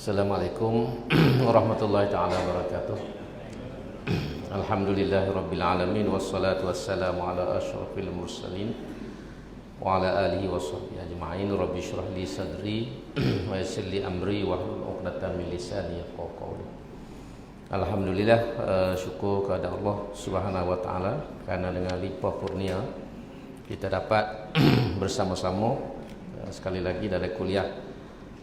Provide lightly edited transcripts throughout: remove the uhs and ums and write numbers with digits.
Assalamualaikum warahmatullahi ta'ala wabarakatuh. Alhamdulillahirabbil alamin wassalatu wassalamu ala asyrafil mursalin wa ala alihi washabbihi ajma'in. Rabbi shrah li sadri wa yassir li amri wahlul 'uqdatam min lisani yafqahu qawli. Alhamdulillah, syukur kepada Allah Subhanahu wa taala kerana dengan limpah kurnia kita dapat bersama-sama sekali lagi dalam kuliah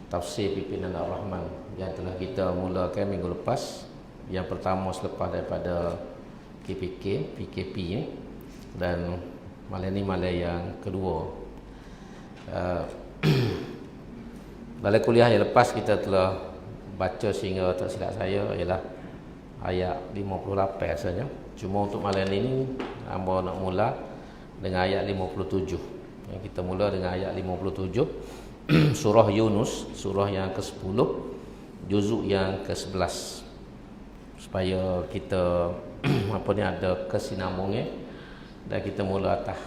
Tafsir Pimpinan Ar-Rahman yang telah kita mulakan minggu lepas. Yang pertama selepas daripada PKP dan malam ni malam yang kedua. Dalam kuliah yang lepas kita telah baca sehingga tak silap saya ialah ayat 58 rasanya. Cuma untuk malam ini hamba nak mula dengan ayat 57. Yang kita mula dengan ayat 57 surah Yunus, surah yang ke-10, juzuk yang ke-11, supaya kita ada kesinambungan dan kita mula atas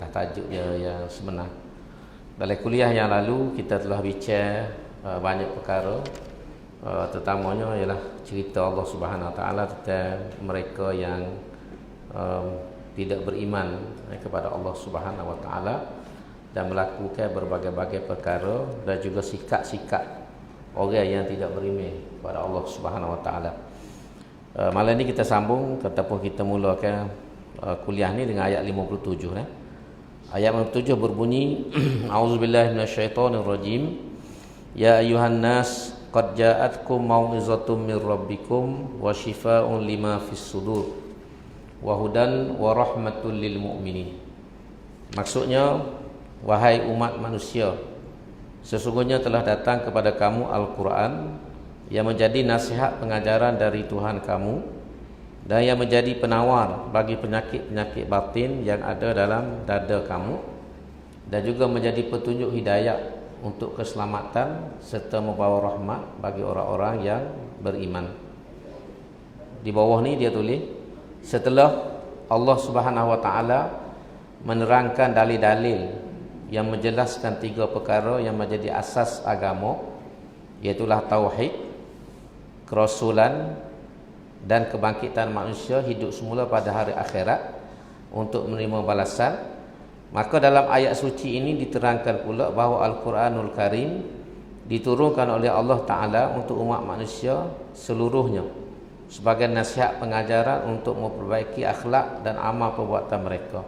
tajuk yang sebenar. Dalam kuliah yang lalu kita telah bincang banyak perkara, terutamanya ialah cerita Allah Subhanahu Wa Taala tentang mereka yang tidak beriman kepada Allah Subhanahu Wa Taala dan melakukan berbagai-bagai perkara, dan juga sikap-sikap orang yang tidak beriman kepada Allah Subhanahu Wa Taala. Malam ni kita sambung ataupun kita mulakan kuliah ni dengan ayat 57. Ayat 57 berbunyi A'udzubillahi minasyaitonirrajim. Ya ayuhan nas qad ja'atkum mau'izatum mir rabbikum wa shifaa'un lima fis sudur wa hudan wa rahmatul lil mu'minin. Maksudnya, wahai umat manusia, sesungguhnya telah datang kepada kamu Al-Quran yang menjadi nasihat pengajaran dari Tuhan kamu dan yang menjadi penawar bagi penyakit-penyakit batin yang ada dalam dada kamu, dan juga menjadi petunjuk hidayah untuk keselamatan serta membawa rahmat bagi orang-orang yang beriman. Di bawah ni dia tulis, setelah Allah Subhanahu Wa Taala menerangkan dalil-dalil yang menjelaskan tiga perkara yang menjadi asas agama, iaitulah tauhid, kerasulan dan kebangkitan manusia hidup semula pada hari akhirat untuk menerima balasan. Maka dalam ayat suci ini diterangkan pula bahawa Al-Quranul Karim diturunkan oleh Allah Ta'ala untuk umat manusia seluruhnya sebagai nasihat pengajaran untuk memperbaiki akhlak dan amal perbuatan mereka,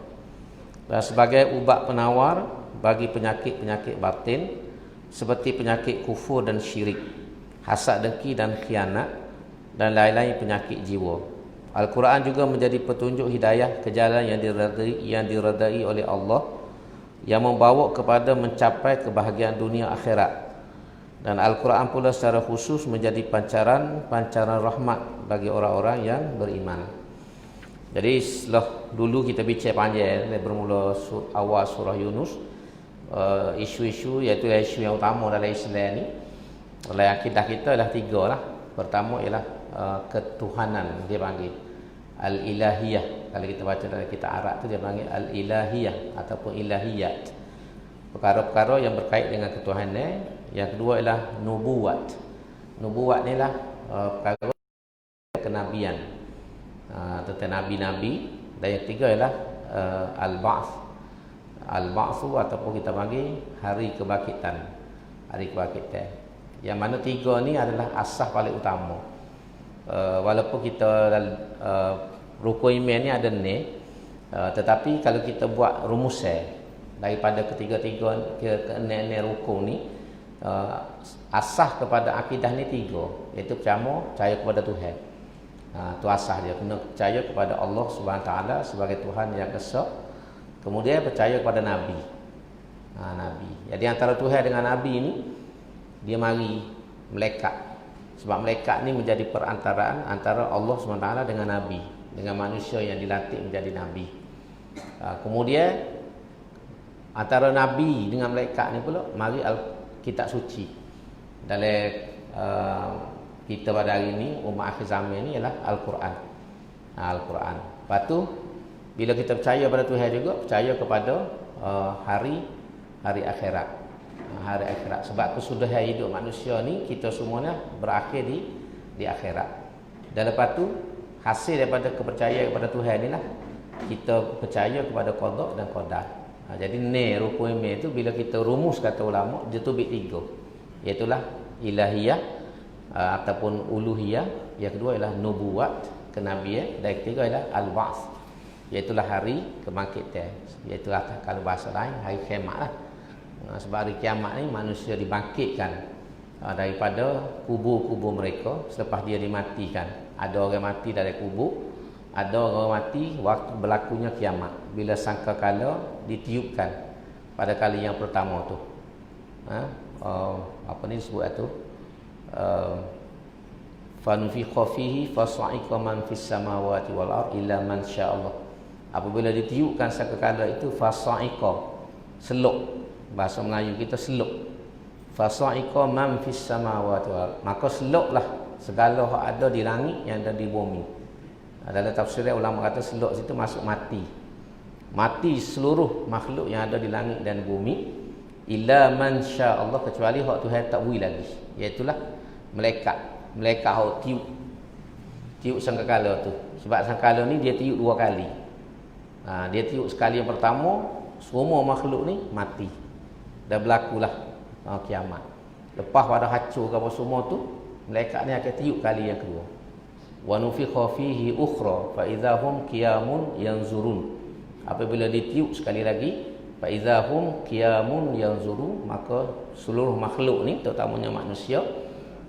dan sebagai ubat penawar bagi penyakit-penyakit batin seperti penyakit kufur dan syirik, hasad, dengki dan khianat, dan lain-lain penyakit jiwa. Al-Quran juga menjadi petunjuk hidayah ke jalan yang diredai oleh Allah, yang membawa kepada mencapai kebahagiaan dunia akhirat. Dan Al-Quran pula secara khusus menjadi pancaran rahmat bagi orang-orang yang beriman. Jadi setelah dulu kita bincang panjang bermula awal surah Yunus, isu-isu, iaitu isu yang utama dalam Islam ni. Dalam akidah kita adalah tiga lah. Pertama ialah ketuhanan, dia panggil al-ilahiyah. Kalau kita baca dalam kitab Arab tu dia panggil al-ilahiyah ataupun ilahiyat, perkara-perkara yang berkait dengan ketuhanan. Yang kedua ialah nubuwat. Nubuwat ni lah perkara kenabian, tentang nabi-nabi. Dan yang ketiga ialah al-ba'ts. Al-ba'tsu ataupun kita panggil hari kebangkitan. Hari kebangkitan. Yang mana tiga ni adalah asas paling utama. Walaupun kita rukun iman ni ada ni, tetapi kalau kita buat rumusan daripada ketiga-tiga ke-enam rukun ni, asas kepada akidah ni tiga, iaitu percaya kepada Tuhan. Tu asas dia, kena percaya kepada Allah Subhanahu Taala sebagai Tuhan yang esa. Kemudian percaya kepada Nabi. Nabi. Jadi antara Tuhan dengan Nabi ni, dia mari malaikat. Sebab malaikat ni menjadi perantaraan antara Allah SWT dengan Nabi, dengan manusia yang dilantik menjadi Nabi. Kemudian antara Nabi dengan malaikat ni pula mari kitab suci. Dalam kita pada hari ni, umat akhir zaman ni ialah Al-Quran. Al-Quran. Lepas tu bila kita percaya pada Tuhan juga, percaya kepada hari akhirat. hari akhirat. Sebab kesudahan hidup manusia ni kita semuanya berakhir di akhirat. Dan lepas tu hasil daripada kepercayaan kepada Tuhan ni lah kita percaya kepada qada dan qadar. Jadi ni rukun iman tu bila kita rumus kata ulama dia tu bit tiga. Iaitulah ilahiyah ataupun uluhiyah, yang kedua ialah nubuwat, kenabian, dan yang ketiga ialah al-ba'ts, iaitulah hari kebangkitan. Iaitu kalau bahasa lain hari kiamat lah. Sebab hari kiamat ni manusia dibangkitkan daripada kubur-kubur mereka selepas dia dimatikan. Ada orang mati dari kubur, ada orang mati waktu berlakunya kiamat, bila sangkakala ditiupkan pada kali yang pertama tu. Apa ni disebut tu? Fanufikha fihi fasa'iqa man fis samawati wal ard illa man sya'allah. Apabila ditiupkan sangkakala itu fasa'iqa, seluk, bahasa Melayu kita seluk. Fasa'iqa man fis samawati wal ard, maka seluklah segala yang ada di langit yang ada di bumi. Dalam tafsirnya ulama kata seluk situ masuk mati. Mati seluruh makhluk yang ada di langit dan bumi illa man sya'allah, kecuali hak Tuhan tak beri lagi, iaitulah malaikat hak tiup sangkakala tu. Sebab sangkakala ni dia tiup dua kali. Dia tiup sekali yang pertama semua makhluk ni mati, dah berlakulah kiamat. Lepas pada hancur ke apa semua tu, malaikat ni akan tiup kali yang kedua. Wa nufikha fihi ukhra fa idahum qiyamun yanzurun. Apabila ditiup sekali lagi, fa idahum qiyamun yanzurun, maka seluruh makhluk ni terutamanya manusia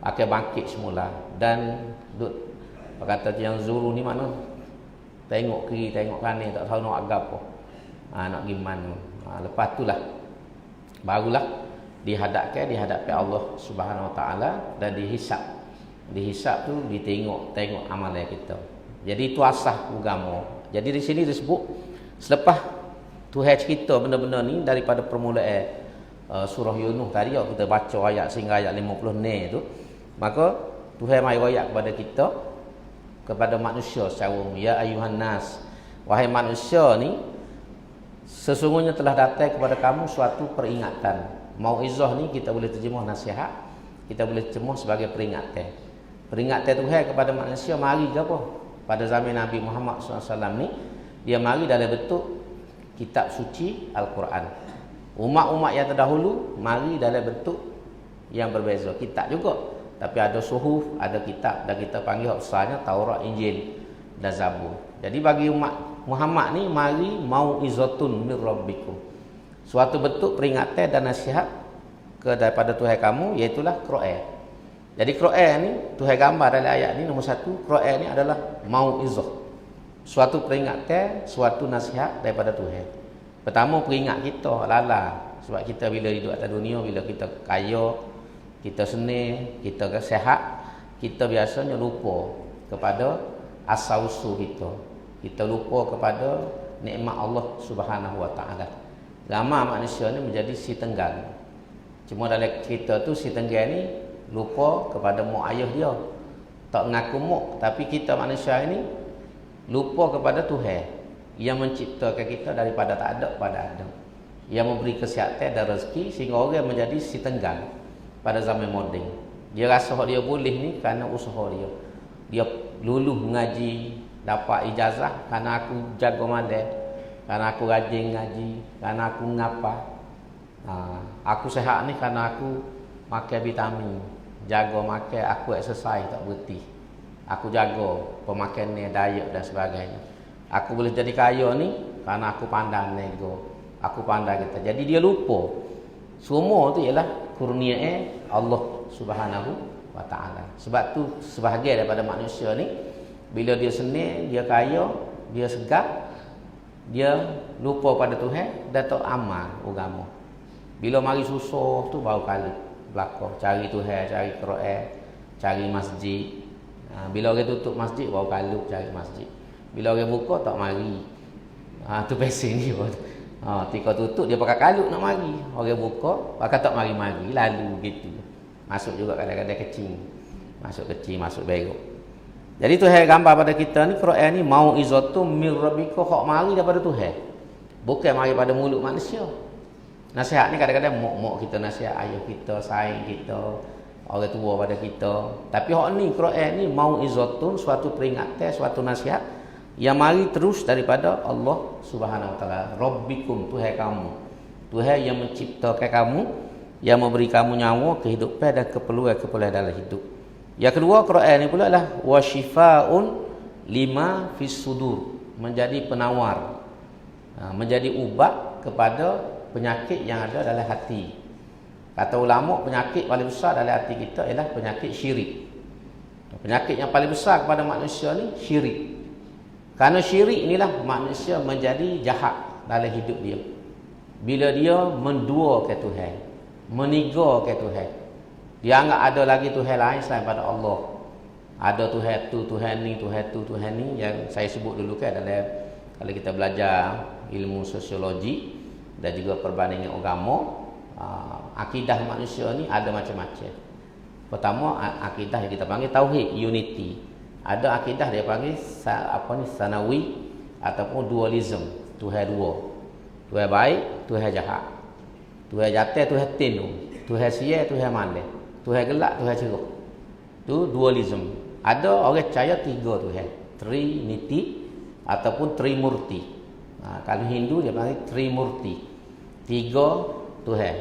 akan bangkit semula. Dan kata yanzurun ni mana? Tengok kiri, tengok kanan, tak tahu nak agak apa. Nak pergi mana. Lepas itulah barulah dihadapkan Allah Subhanahu Wa Taala dan dihisap. Dihisap tu ditengok amalan kita. Jadi itu asas agama. Jadi di sini disebut selepas Tuhan cerita benda-benda ni daripada permulaan surah Yunus tadi kita baca ayat sehingga ayat 50 ni tu, maka Tuhan mai royak kepada kita, kepada manusia secara umum, ya ayuhan nas, wahai manusia ni, sesungguhnya telah datang kepada kamu suatu peringatan. Mauizah ni kita boleh terjemah nasihat, kita boleh terjemah sebagai peringatan. Peringatan Tuhan kepada manusia mari ke apa? Pada zaman Nabi Muhammad SAW ni, dia mari dalam bentuk kitab suci Al-Quran. Umat-umat yang terdahulu mari dalam bentuk yang berbeza, kitab juga, tapi ada suhuf, ada kitab, dan kita panggil besarnya Taurat, Injil dan Zabur. Jadi bagi umat Muhammad ni mari mauizatun mir rabbikum, suatu bentuk peringatan dan nasihat daripada Tuhan kamu, iaitulah Quran. Jadi Quran ni Tuhan gambar dalam ayat ni nombor satu, Quran ni adalah mauizah, suatu peringatan, suatu nasihat daripada Tuhan. Pertama peringat kita lala, sebab kita bila hidup atas dunia, bila kita kaya, kita senang, kita sihat, kita biasanya lupa kepada asal usul kita. Kita lupa kepada nikmat Allah Subhanahu Wa Taala. Ramai manusia ni menjadi si tenggang. Cuma dalam cerita tu si tenggang ni lupa kepada mak ayah dia, tak mengaku mak. Tapi kita manusia ini lupa kepada Tuhan yang menciptakan kita daripada tak ada pada ada, yang memberi kesihatan dan rezeki, sehingga orang menjadi si tenggang pada zaman moden. Dia rasa dia boleh ni kerana usaha dia. Dia luluh mengaji, dapat ijazah kerana aku jaga malam, kerana aku rajin ngaji, kerana aku ngapa. Aku sehat ni kerana aku makan vitamin, jaga makan, aku exercise tak berhenti. Aku jaga pemakanan, diet dan sebagainya. Aku boleh jadi kaya ni kerana aku pandai nego, aku pandai kita. Jadi dia lupa. Semua tu ialah kurnia Allah Subhanahu Wa Taala. Sebab tu sebahagian daripada manusia ni bila dia senang, dia kaya, dia segar, dia lupa pada Tuhan dan tak amal agama. Bila mari susah tu baru kali belakang cari Tuhan, cari Quran, cari masjid. Bila orang tutup masjid baru kalut cari masjid. Bila orang buka tak mari. Tu pesen dia. Tika tutup dia pakai kalut nak mari. Orang buka pakai tak mari-mari, lalu gitu. Masuk juga kadang-kadang kecil. Masuk kecil, masuk berok. Jadi Tuhan gambar pada kita ni, Quran ni mau'izatum mir rabbika, hak mari daripada Tuhan. Bukan mari pada mulut manusia. Nasihat ni kadang-kadang mak kita nasihat ayah kita, sayang kita, orang tua pada kita. Tapi hak ni Quran ni mauizatun, suatu peringatan, suatu nasihat yang mari terus daripada Allah Subhanahu Wa Taala. Rabbikum, Tuhan kamu. Tuhan yang menciptakan kamu, yang memberi kamu nyawa, kehidupan dan keperluan-keperluan dalam hidup. Yang kedua, Quran ni pula lah wasyifaun lima fis sudur, menjadi penawar, menjadi ubat kepada penyakit yang ada dalam hati. Kata ulama, penyakit paling besar dalam hati kita ialah penyakit syirik. Penyakit yang paling besar kepada manusia ni syirik. Kerana syirik inilah manusia menjadi jahat dalam hidup dia. Bila dia menduakan Tuhan, menigakan Tuhan, dia anggap ada lagi Tuhan lain selain pada Allah. Ada Tuhan tu, Tuhan ni, Tuhan tu, Tuhan ni, yang saya sebut dulu kan dalam kalau kita belajar ilmu sosiologi dan juga perbandingan agama. Akidah manusia ni ada macam-macam. Pertama, akidah yang kita panggil tauhid, unity. Ada akidah dia panggil sanawi ataupun dualism, Tuhan dua. Tuhan baik, Tuhan jahat. Tuhan jatuh, Tuhan tinu. Tuhan sial, Tuhan malas. Tuhan gelap, Tuhan cerah. Tu dualism. Ada orang percaya tiga Tuhan, Trinity ataupun Trimurti. Kalau Hindu dia panggil Trimurti, tiga Tuhan,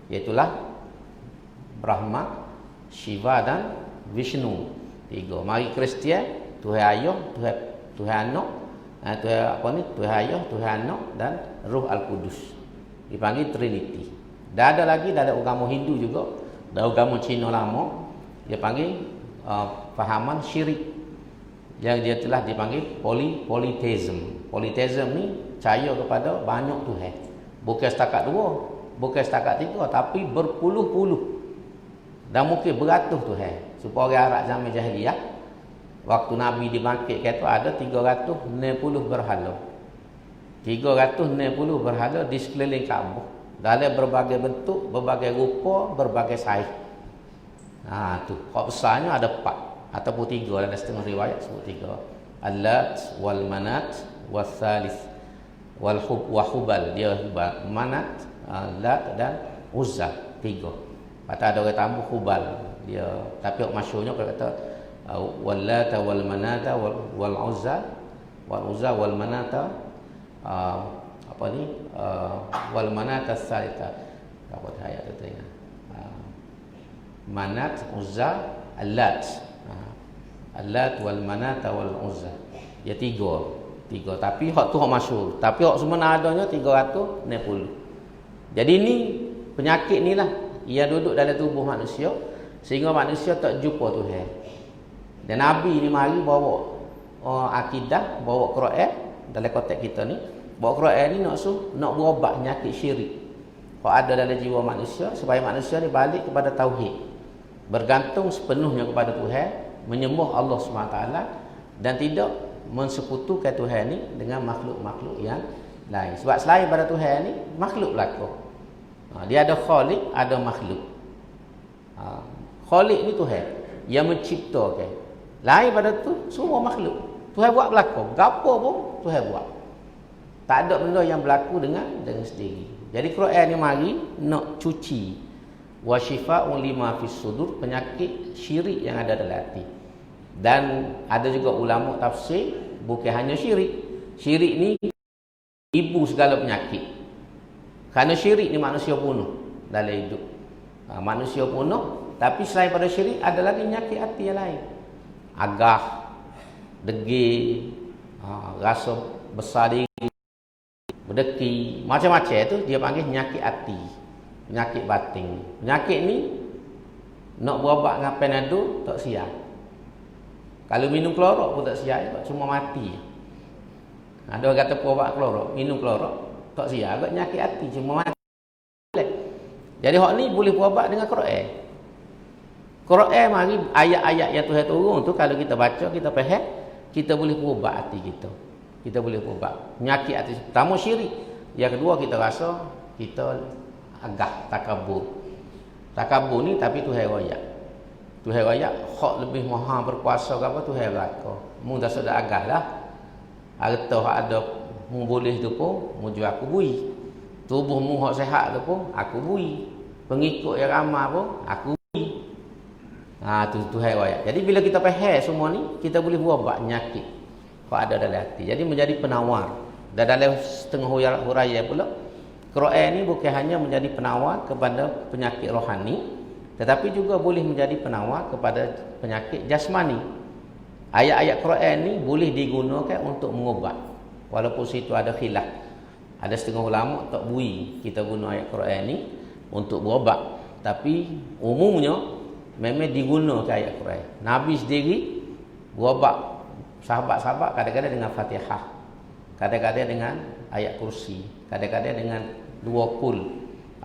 iaitulah Brahma, Shiva dan Vishnu. Tiga. Mari Kristian, Tuhan Ayah, Tuhan Anak, Tuhan Ayah, Tuhan Anak dan Roh Al-Qudus. Dipanggil Trinity. Dan ada lagi dalam agama Hindu juga, dalam agama Cina lama, dia panggil fahaman syirik, yang dia telah dipanggil polytheism. Polytheism ni percaya kepada banyak Tuhan. Bukan setakat dua, bukan setakat tiga, tapi berpuluh-puluh. Dan mungkin beratus Tuhan. Supaya orang Arab zaman jahiliyah, waktu Nabi dibangkitkan tu ada 360 berhala. 360 berhala di sekeliling Kaabah, dalam berbagai bentuk, berbagai rupa, berbagai saiz. Tu, hak besarnya ada 4 ataupun 3, dalam setengah riwayat sebut 3. Al-Lat wal Manat wal Thalith wal Hubal, dia Manat, Lat dan Uzza, 3. Kata ada orang tambah Hubal dia, tapi masyhurnya kalau kata wal Lat wal Manat wal Uzza wal Manat wal Manat as-Salita. Apa ayat tu ingat? Manat, Uzza, Al-Lat. Al-Lat wal Manat wal Uzza. Dia 3. Tapi hak tu hak masyhur. Tapi hak sebenar adanya 360. Jadi ni penyakit ni lah ia duduk dalam tubuh manusia sehingga manusia tak jumpa Tuhan. Dan Nabi ni mari bawa akidah, bawa Quran dalam konteks kita ni. Bawa Quran ni nak berubat penyakit syirik hak ada dalam jiwa manusia, supaya manusia ni balik kepada tauhid, bergantung sepenuhnya kepada Tuhan, menyembah Allah SWT dan tidak mensekutukan Tuhan ni dengan makhluk-makhluk yang lain. Sebab selain pada Tuhan ni makhluk belaka. Dia ada khalik, ada makhluk. Khalik ni Tuhan yang menciptakan. Lain pada tu semua makhluk. Tuhan buat belaka, gapo pun Tuhan buat. Tak ada benda yang berlaku dengan sendiri. Jadi Quran ni mari nak cuci wa syifa'un lima fis sudur, penyakit syirik yang ada dalam hati. Dan ada juga ulama tafsir, bukan hanya syirik. Syirik ni ibu segala penyakit. Kerana syirik ni manusia bunuh dalam hidup. Manusia bunuh, tapi selain pada syirik ada lagi penyakit hati yang lain. Agah, degil, rasa besar diri, berdeki, macam-macam tu dia panggil penyakit hati, penyakit batin. Penyakit ni nak berubat dengan Panadol tak siap. Kalau minum klorok pun tak siap, cuma mati. Ada orang kata berubat klorok, minum klorok tak siap, agak penyakit hati cuma mati. Jadi hak ni boleh berubat dengan Quran. Quran mari ayat-ayat yang Tuhan turun tu kalau kita baca, kita faham, kita boleh berubat hati kita. Kita boleh berubat penyakit hati. Pertama syirik, yang kedua kita rasa kita agak takabur. Takabur ni tapi Tuhan raya. Tuhan raya hak lebih maha berkuasa ke apa Tuhan raka. Mu dah sudah agak lah. Harta hak ada mu boleh tu pun mu jual aku bui. Tubuhmu hak sehat tu pun aku bui. Pengikut yang ramai pun aku bui. Tu Tuhan ayat. Jadi bila kita faham semua ni, kita boleh berubat penyakit yang ada dalam hati. Jadi menjadi penawar. Dan dalam setengah huraian pula, Quran ni bukan hanya menjadi penawar kepada penyakit rohani, tetapi juga boleh menjadi penawar kepada penyakit jasmani. Ayat-ayat Quran ni boleh digunakan untuk mengubat. Walaupun situ ada khilaf. Ada setengah ulama tak bui kita guna ayat Quran ni untuk berubat. Tapi umumnya memang digunakan ayat Quran. Nabi sendiri berubat sahabat-sahabat kadang-kadang dengan Fatihah, kadang-kadang dengan ayat kursi, kadang-kadang dengan 2 kul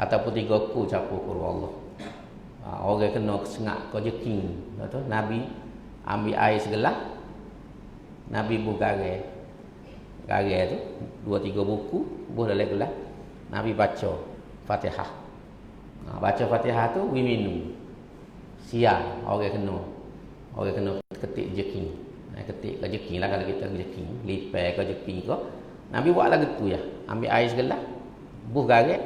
ataupun 3 kul campur kul Allah. Orang kena sengak kejeking, betul? Nabi ambil air segelas, Nabi buka garai tu 2-3 buku buh dalam gelas, Nabi baca Fatihah. Baca Fatihah tu we minum. Siang orang kena ketik jeking. Ketik kejeking lah kalau kita kejeking, lipai kejeking ke. Nabi buat lagu tu ya. Ambil air segelas, buh garai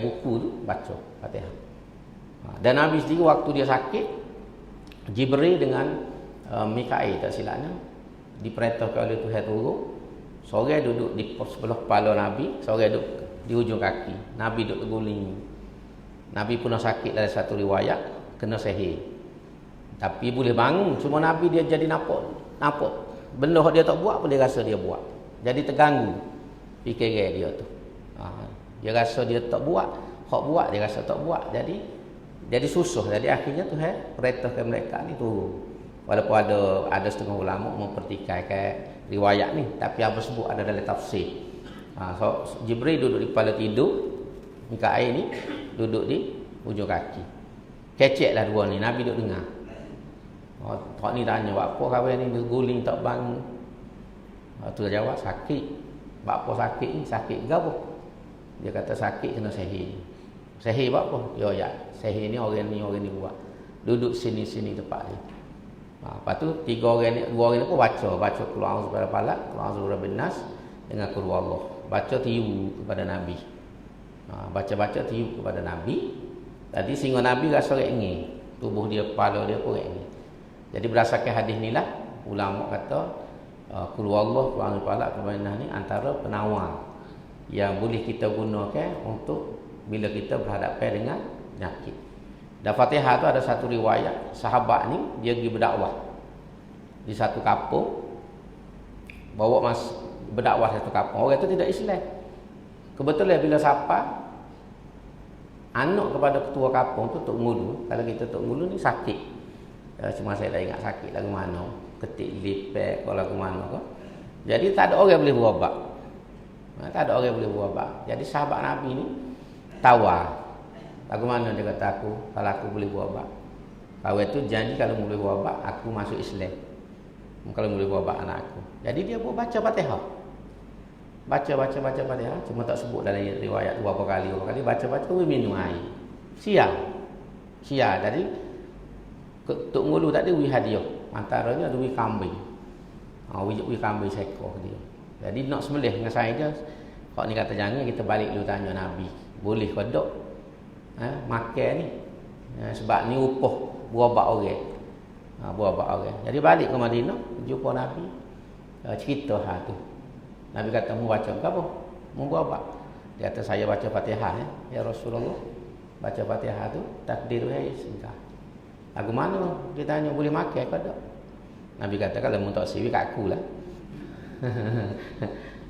buku tu baca Fatihah. Dan Nabi sendiri waktu dia sakit, Jibril dengan Mikail tak silapnya diperintahkan oleh Tuhan turun. Seorang duduk di sebelah kepala Nabi, seorang duduk di ujung kaki. Nabi duduk terguling. Nabi pun sakit dalam satu riwayat, kena sihir. Tapi boleh bangun. Cuma Nabi dia jadi nampak. Benda dia tak buat pun dia rasa dia buat. Jadi terganggu fikiran dia tu. Dia rasa dia tak buat, hak buat dia rasa tak buat. Jadi susah. Jadi akhirnya Tuhan perintahkan mereka ni turun. Walaupun ada setengah ulama mempertikaikan riwayat ni, tapi apa sebut ada dalam tafsir. So Jibril duduk di kepala tidur, Mikail ni duduk di ujung kaki. Keceklah dua ni, Nabi duduk dengar. Tok ni tanya, "Apa kawan ni berguling tak bangun?" Tu dia jawab, "Sakit." "Apa sakit ni? Sakit ke apa?" Dia kata sakit kena sihir. Sihir buat apa? Ya, sihir ni orang ni buat. Duduk sini tempat dia. Lepas tu 2 orang ni pun baca qul a'udzu birabbil falaq, qul a'udzu birabbin nas dengan qul huwallah. Baca tiru kepada Nabi. Baca tiru kepada Nabi. Tadi sehingga Nabi rasa ringan. Tubuh dia, kepala dia pun ringan. Jadi berdasarkan hadis ni lah ulama kata qul huwallah, qul a'udzu birabbil falaq, qul birabbin nas ni antara penawar yang boleh kita gunakan untuk bila kita berhadapan dengan penyakit. Dan Fatihah tu ada satu riwayat, sahabat ni dia pergi berdakwah di satu kampung, bawa berdakwah satu kampung. Orang tu tidak Islam. Kebetulan bila siapa anak kepada ketua kampung tu Tok Ngulu, kalau kita Tok Ngulu ni sakit. Cuma saya dah ingat sakit lagu mana, ketik lipat kalau lagu mana ke. Jadi tak ada orang boleh berubat. Tak ada orang boleh berubat. Jadi sahabat Nabi ni tawar. Lagu mana dia kata kalau aku boleh berubat. Kawan tu janji kalau boleh berubat aku masuk Islam. Kalau boleh berubat anak aku. Jadi dia pun baca Fatihah. Baca Fatihah, cuma tak sebut dalam riwayat berapa kali baca minum air. Siang. Jadi Tok Ngulu tadi wi hadiah. Antaranya ada wi kambing. Wi kambing seekor dia. Jadi nak sembelih dengan saya je. Kau ni kata jangan kita balik dulu tanya Nabi. Boleh ke tak? Makan ni. Sebab ni upah berubat orang. Jadi balik ke Madinah, jumpa Nabi. Cerita hal tu. Nabi kata, "Mu baca ke apa? Mu berubat?" Dia kata, "Saya baca Fatihah ya Rasulullah." Baca Fatihah tu takdir singkat. Lagu mana? Dia tanya, "Boleh makan ke tak?" Nabi kata, "Kalau mu tak siwi kat aku lah."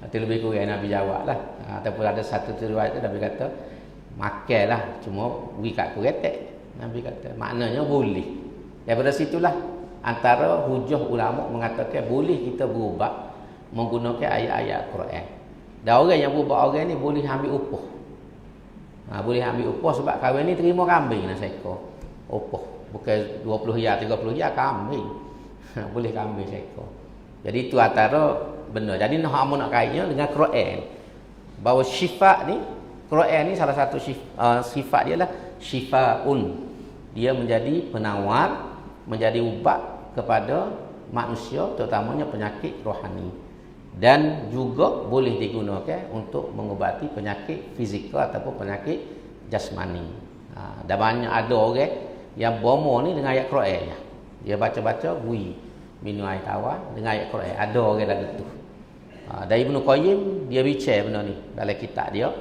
Itu lebih kurang Nabi jawab lah. Ataupun ada satu riwayat tu Nabi kata, "Makanlah, cuma wi kat aku retek." Nabi kata, maknanya boleh. Daripada situlah antara hujah ulama mengatakan boleh kita berubat menggunakan ayat-ayat Quran. Dan orang yang berubat orang ni boleh ambil upah. Boleh ambil upah sebab kawan ni terima kambing nak seekor. Upah. Bukan 20 ya, 30 ya kambing. Boleh kambing seekor. Jadi itu antara benda. Jadi nak kaitnya dengan Quran. Bahawa syifa ni, Quran ni salah satu sifat dia lah syifaun. Dia menjadi penawar, menjadi ubat kepada manusia, terutamanya penyakit rohani. dan juga boleh digunakan untuk mengubati penyakit fizikal ataupun penyakit jasmani. Dah banyak ada orang yang bomo ni dengan ayat Quran. Dia baca-baca bui minum air tawar dengan ayat Quran. Ada orang lagu tu. Dari Ibnu Qayyim dia bicara benda ni dalam kitab dia.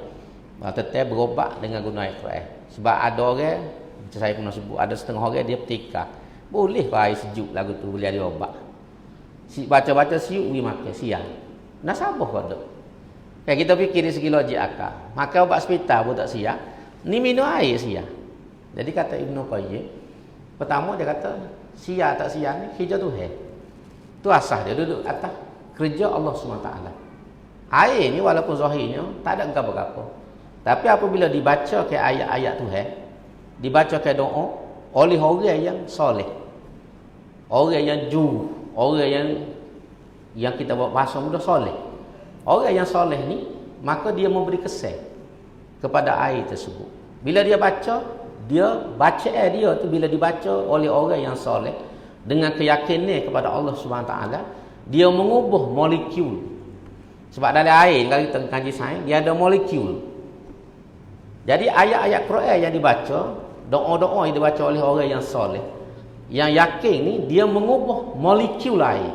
Tetap berobat dengan guna ayat Quran. Sebab ada orang, macam saya pernah sebut, ada setengah orang dia petikar. Boleh ke air sejuk lagu tu boleh ada obat. Si baca-baca siuk pergi makan siang. Nasabah kau tu. Kan kita fikir dari segi logik akal. Makan obat hospital pun tak siap. Ni minum air siap. Jadi kata Ibnu Qayyim, pertama dia kata siap tak siap ni kerja Tuhan. Tu asas dia duduk atas kerja Allah SWT. Air ni walaupun zahirnya tak ada apa-apa. Tapi apabila dibaca ke ayat-ayat Tuhan, dibaca ke doa oleh orang yang soleh, orang yang jujur, orang yang kita buat bahasa mudah soleh. Orang yang soleh ni, maka dia memberi kesan kepada air tersebut. Bila dia baca dia tu bila dibaca oleh orang yang soleh dengan keyakinan kepada Allah SWT, dia mengubah molekul. Sebab dalam air, kalau kita kaji sains, dia ada molekul. Jadi ayat-ayat Quran yang dibaca, doa-doa yang dibaca oleh orang yang soleh, yang yakin ni, dia mengubah molekul air.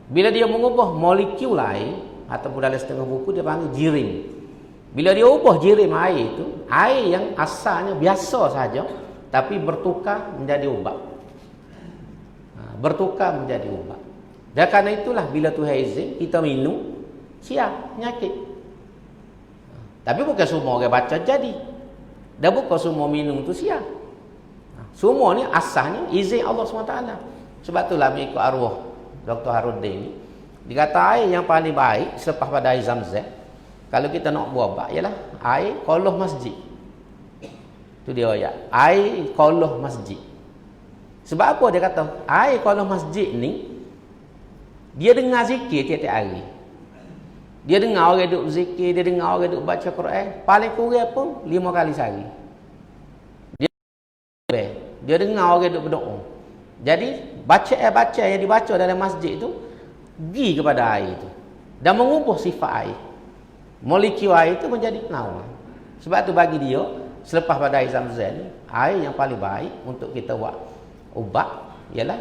Bila dia mengubah molekul air, ataupun dalam setengah buku dia panggil jirim. Bila dia ubah jirim air itu, air yang asalnya biasa saja, tapi bertukar menjadi ubat. Bertukar menjadi ubat. Dan kerana itulah bila Tuhan izin kita minum, siap penyakit. Tapi bukan semua orang baca jadi. Dan bukan semua minum tu siap. Semua ni asalnya izin Allah SWT. Sebab itulah mengikut arwah Dr. Harudin ni, dia kata air yang paling baik selepas pada air Zamzam, kalau kita nak buat ubat, ialah air qoloh masjid. Tu dia ayat. Air qoloh masjid. Sebab apa dia kata? Air qoloh masjid ni, dia dengar zikir tiap-tiap hari. Dia dengar orang duduk zikir, dia dengar orang duduk baca Quran, paling kurang pun 5 kali sehari. Dia dengar orang duduk berdoa. Jadi, bacaan yang dibaca dalam masjid tu pergi kepada air itu dan mengubah sifat air. Molekul air itu menjadi penawar. Sebab tu bagi dia, selepas pada air Zamzam ni, air yang paling baik untuk kita buat ubat ialah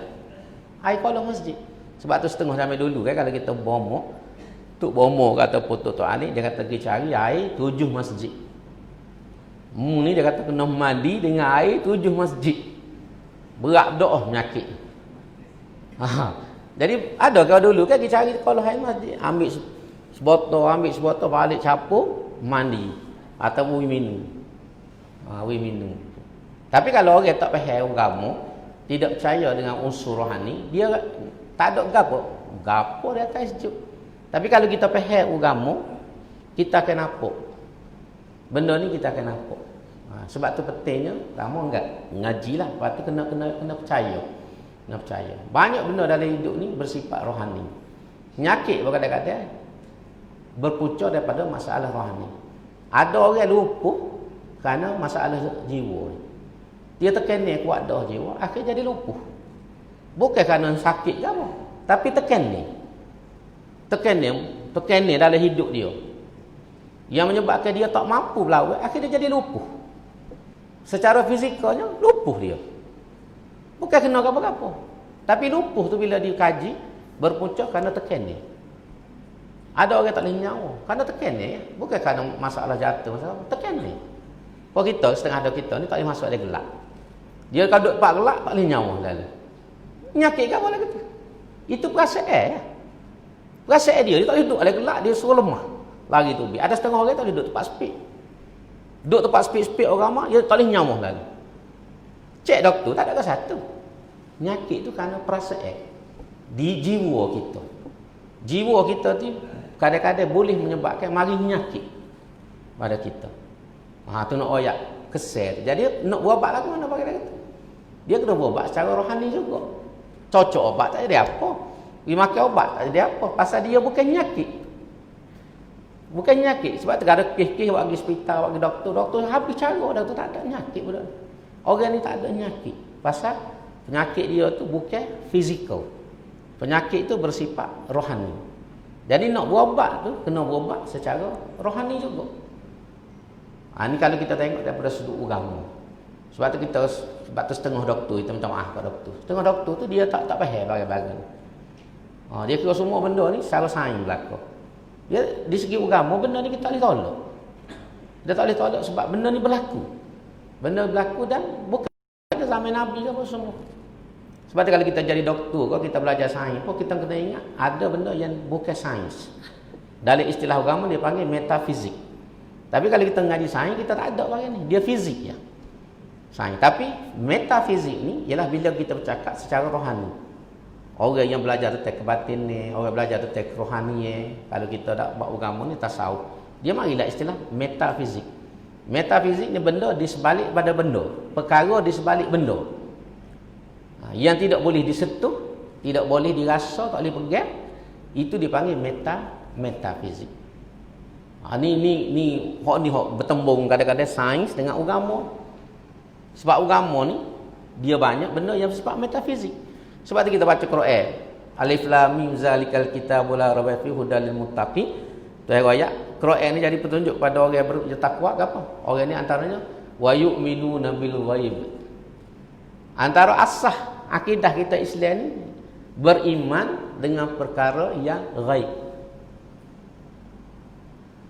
air qoloh masjid. Sebab tu setengah zaman dulu kan, kalau kita bomo, Tok Bomo kata Tok Ali, dia kata pergi cari air 7 masjid. Ni dia kata kena mandi dengan air 7 masjid. Berat doa penyakit. Jadi ada kau dulu kan pergi cari qoloh air masjid, ambil sebotol balik capur, mandi atau minum. Minum. Tapi kalau orang tak faham agama, tidak percaya dengan unsur rohani, dia tak ada gapo dia akan sejuk. Tapi kalau kita faham agama, kita akan nampak benda ni, kita akan nampak. Sebab tu pentingnya pertama ngajilah, lepas tu kena percaya. Kena percaya. Banyak benda dalam hidup ni bersifat rohani. Penyakit kadang-kadang berpunca daripada masalah rohani. Ada orang lumpuh kerana masalah jiwa. Dia terkena kuat dah jiwa, akhirnya jadi lumpuh. Bukan kerana sakit ke apa, tapi terkena dalam hidup dia, yang menyebabkan dia tak mampu berlawan, akhirnya jadi lumpuh. Secara fizikalnya lumpuh dia, bukan kena apa-apa, tapi lumpuh tu bila dikaji berpunca kerana terkena. Ada orang tak boleh nyawa kerana terkena, bukan kerana masalah jatuh, masalah terkena. Kalau kita setengah ada kita ni tak boleh masuk ada gelap, dia kalau duduk pak gelap tak boleh nyawa lalu. Penyakit ke apa lagi tu? Itu perasaan Perasaan dia tak boleh duduk oleh gelap, dia suruh lemah lari tu. Ada setengah orang tak boleh duduk tempat speed. Duduk tempat speed orang ramah, dia tak boleh nyamah lagi. Cek doktor, tak ada ke satu. Penyakit tu kerana perasaan di jiwa kita. Jiwa kita tu kadang-kadang boleh menyebabkan mari penyakit pada kita. Tu nak oyak kesel. Jadi nak berubat lagi mana bagi kata? Dia kena berubat secara rohani juga. Cocok obat tak ada apa. Dia makan obat tak ada apa. Pasal dia bukan penyakit. Bukan penyakit. Sebab tu ada kes-kes bagi hospital, bagi doktor. Doktor habis cara, doktor tak ada penyakit. Orang ni tak ada penyakit. Pasal penyakit dia tu bukan fizikal. Penyakit tu bersifat rohani. Jadi nak berubat tu kena berubat secara rohani juga. Ni kalau kita tengok daripada sudut agama. Sebab tu setengah doktor kita minta maaf kat doktor. Setengah doktor tu dia tak faham bagai-bagai. Dia kira semua benda ni secara sains berlaku. Dia di segi agama benda ni kita tak boleh tolak. Dia tak boleh tolak sebab benda ni berlaku. Benda berlaku dan bukan ada zaman Nabi ke apa semua. Sebab tu kalau kita jadi doktor, kalau kita belajar sains, kita kena ingat ada benda yang bukan sains. Dalam istilah agama dia panggil metafizik. Tapi kalau kita ngaji sains, kita tak ada bagian ni. Dia fizik ya. Sains. Tapi metafizik ni ialah bila kita bercakap secara rohani. Orang yang belajar tentang kebatin ni, orang belajar tentang rohani ni, kalau kita tak buat agama ni tasawuf, dia marilah istilah metafizik. Metafizik ni benda di sebalik pada benda, perkara di sebalik benda. Yang tidak boleh disentuh, tidak boleh dirasa, tak boleh pegang, itu dipanggil metafizik. Ni hok bertembung kadang-kadang sains dengan agama. Sebab agama ni dia banyak benda yang bersifat metafizik. Sebab tu kita baca Quran. Alif lam mim zalikal kitabul la raiba fihi hudal lil muttaqin. Tu ayat Quran ni jadi petunjuk pada orang yang bertakwa ke apa? Orang ni antaranya wa yu'minuna bil ghaib. Antara asah akidah kita Islam ni beriman dengan perkara yang ghaib.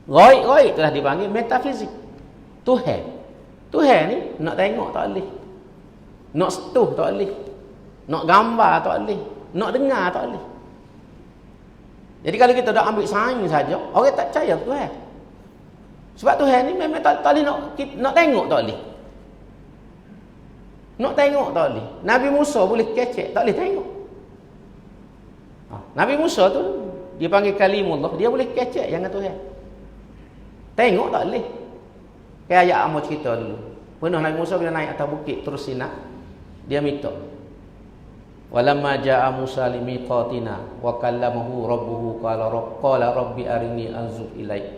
Ghaib telah dipanggil metafizik. Tuhan ni nak tengok tak boleh. Nak sentuh tak boleh. Nak gambar tak boleh. Nak dengar tak boleh. Jadi kalau kita dah ambil sains saja, orang tak percaya Tuhan. Sebab Tuhan ni memang tak boleh nak tengok tak boleh. Nak tengok tak boleh. Nabi Musa boleh kecek, tak boleh tengok. Nabi Musa tu dia panggil kalimullah, dia boleh kecek dengan Tuhan. Tengok tak boleh. Kayak ayat Amos cerita dulu. Pernah Nabi Musa bila naik atas bukit terus Sina, dia minta. Walamma jaa Musa limiqatina wa kallamahu rabbuhu qala rabbi arini anzur ilaik.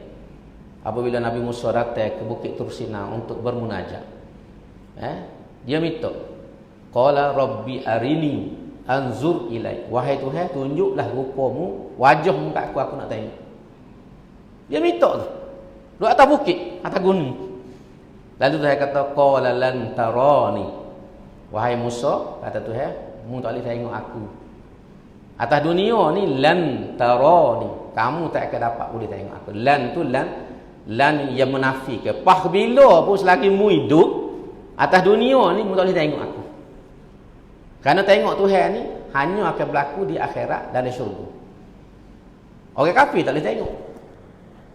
Apabila Nabi Musa datang ke bukit Tursina untuk bermunajat, dia minta, qala rabbi arini anzur ilaik. Wahai Tuhan, tunjuklah rupamu, wajahmu kat aku nak tengok. Dia minta tu. Duduk atas bukit, atas gunung. Lalu Tuhan kata, qala lan tarani. Wahai Musa, kata Tuhan, mu tak boleh tengok aku. Atas dunia ni lan tarani, kamu tak akan dapat boleh tengok aku. Lan tu lan yang menafikan. Pah bila pun selagi mu hidup atas dunia ni mu tak boleh tengok aku. Kerana tengok Tuhan ni hanya akan berlaku di akhirat dan di syurga. Orang kafir tak boleh tengok.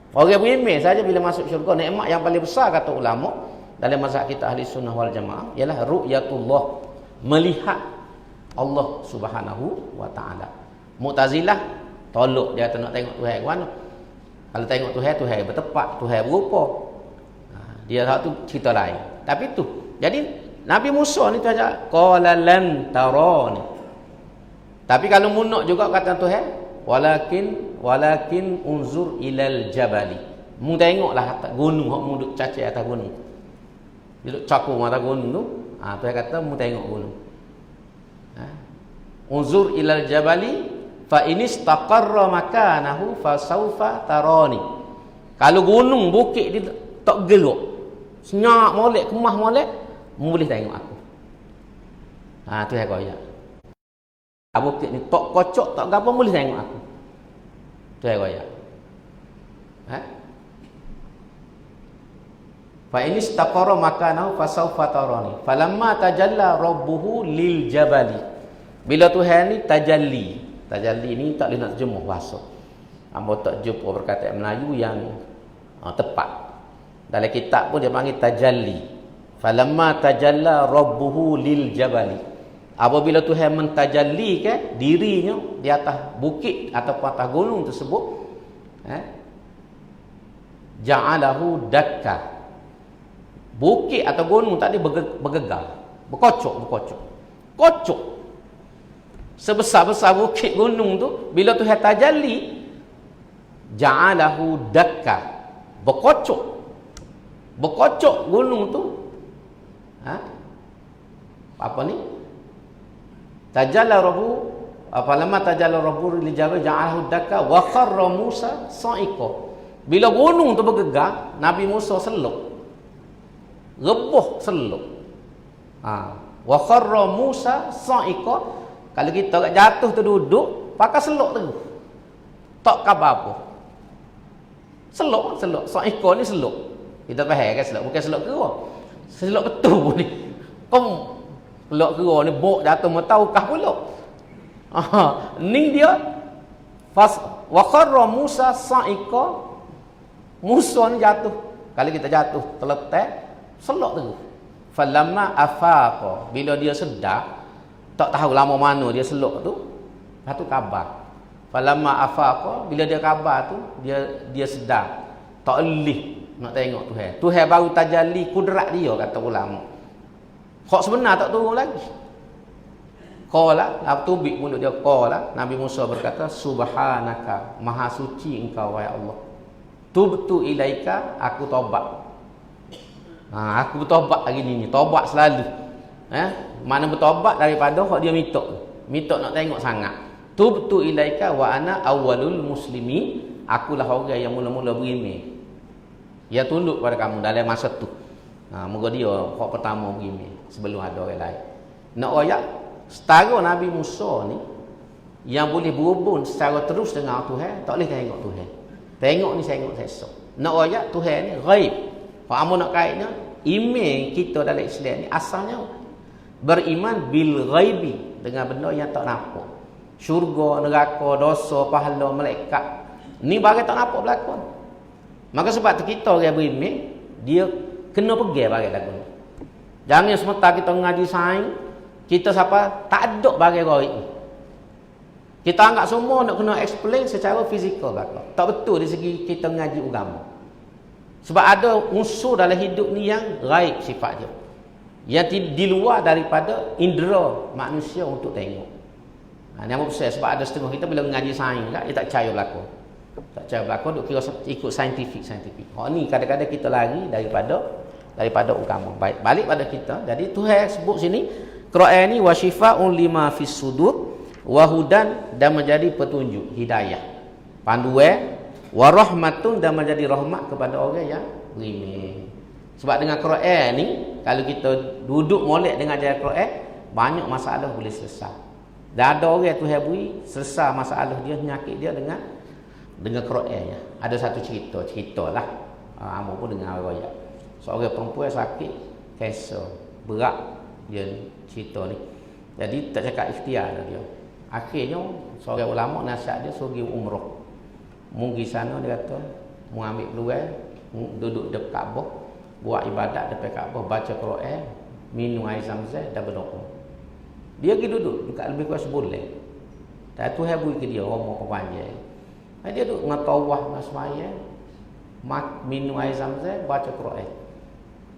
Orang beriman saja bila masuk syurga, nikmat yang paling besar kata ulama dalam mazhab kita ahli sunnah wal jamaah ialah ru'yatullah, melihat Allah Subhanahu wa taala. Mu'tazilah tolak, dia kata nak tengok Tuhan ke mana. Kalau tengok Tuhan bertepat, Tuhan berupa. Dia satu cerita lain. Tapi tu. Jadi Nabi Musa ni tu aja qala lan tarani. Tapi kalau munak juga kata Tuhan, walakin unzur ilal jabali. Mu tengoklah atas gunung, hok mu duk cacik atas gunung. Dia duk cakung atas gunung tu. Tuhan kata mu tengok gunung. Unzur ilal jabali fa inistaqarra makanahu fa saufa tarani. Kalau gunung bukit dia tak gerak, senyap molek, kemah molek, mu boleh tengok aku. Tu saya kaya. Bukit ni tak kocok, tak gapo, boleh tengok aku. Tu saya kaya. Fa inistaqarra makanahu fa saufa tarani. Falamma tajalla rabbuhu lil jabali. Bila Tuhan ni tajalli ni tak boleh nak terjemah bahasa. Hamba tak jumpa perkataan Melayu yang tepat. Dalam kitab pun dia panggil tajalli. Falamma tajalla rabbuhu lil jabali. Apabila Tuhan mentajallikan dirinya di atas bukit atau atas gunung tersebut, ja'alahu dakka. Bukit atau gunung tadi bergegar, berkocok. Kocok. Sebesar-besar bukit gunung tu, bila Tuhan tajalli, ja'alahu dakka, berkocok gunung tu. Apa ni? Tajalla rabbu Apalamma tajalla rabbuhu lil jabal ja'alahu dakka wa kharra Musa sa'iqa. Bila gunung tu bergegar, Nabi Musa seluk. Rebuh seluk. Wa kharra Musa sa'iqa. Kalau kita jatuh terduduk, pakai seluk tu. Tak khabar apa. Seluk. Sa'iqa ni seluk. Kita faham kan seluk, bukan seluk kera. Seluk betul ni. Kom seluk kera ni bok jatuh mau tahu kah pula. Ni dia wa kharra Musa sa'iqa. Musa ni jatuh. Kalau kita jatuh terletak selok tu. Falamma afaqa, bila dia sedar, tak tahu lama mana dia selok tu, satu khabar. Falamma afaqa, bila dia khabar tu, dia sedar. Tak lih nak tengok Tuhan. Tuhan baru tajalli kudrat dia, kata ulama. Hak sebenar tak turun lagi. Qala, tubik mulut dia, qala, Nabi Musa berkata, subhanaka, maha suci engkau wahai Allah. Tubtu ilaika, aku taubat. Aku bertaubat hari ni, taubat selalu. Mana bertaubat daripada hak dia minta nak tengok sangat. Tubtu ilaika wa ana awwalul muslimin, akulah orang yang mula-mula beriman. Dia tunduk pada kamu dalam masa tu. Moga dia hak pertama beriman sebelum ada orang lain. Nak ayat setara Nabi Musa ni yang boleh berhubung secara terus dengan Tuhan, tak boleh tengok Tuhan. Tengok ni tengok esok. Nak ayat Tuhan ni ghaib. Pak amun nak kaitnya, iman kita dalam Islam ni asalnya beriman bil ghaibi, dengan benda yang tak nampak. Syurga, neraka, dosa, pahala, malaikat. Ni barang tak nampak berlaku. Maka sebab tu kita orang beriman, dia kena pergi barang lagu ni. Jangan semata kita ngaji sains, kita siapa tak ada barang ghaib ni. Kita anggap semua nak kena explain secara fizikal belaka. Tak betul di segi kita ngaji agama. Sebab ada unsur dalam hidup ni yang ghaib sifat dia. Yang di luar daripada indera manusia untuk tengok. Ni apa besar sebab ada setengah kita bila ngaji sains dia tak percaya berlaku. Tak percaya berlaku duk kira ikut saintifik. Ni kadang-kadang kita lari daripada agama. Baik, balik pada kita. Jadi Tuhan sebut sini Quran ni wasyifaa'un lima fis sudur. Wahudan, dan menjadi petunjuk hidayah, panduan, warahmatun, dan menjadi rahmat kepada orang yang beriman. Sebab dengan Quran ni, kalau kita duduk molek dengan ajaran Quran, banyak masalah boleh selesai. Dan ada orang Tuhan beri selesai masalah dia, penyakit dia dengan Quran ya. Ada satu ceritalah. Amo pun dengar riwayat. Seorang perempuan sakit kanser berat, dia cerita ni. Jadi tak cakap ikhtiar dia. Akhirnya seorang ulama nasihat dia suruh pergi umrah. Pergi sana dia kata, mu ambil peluang, duduk dekat Kaabah, buat ibadat dekat Kaabah, baca Quran, minum air Zam-Zam dan berdoa. Dia pergi duduk dekat lebih kurang sebulan. Dan Tuhan beri ke dia umur panjang. Dia duduk dengan tawah dengan sembahyang, minum air Zam-Zam, baca Quran.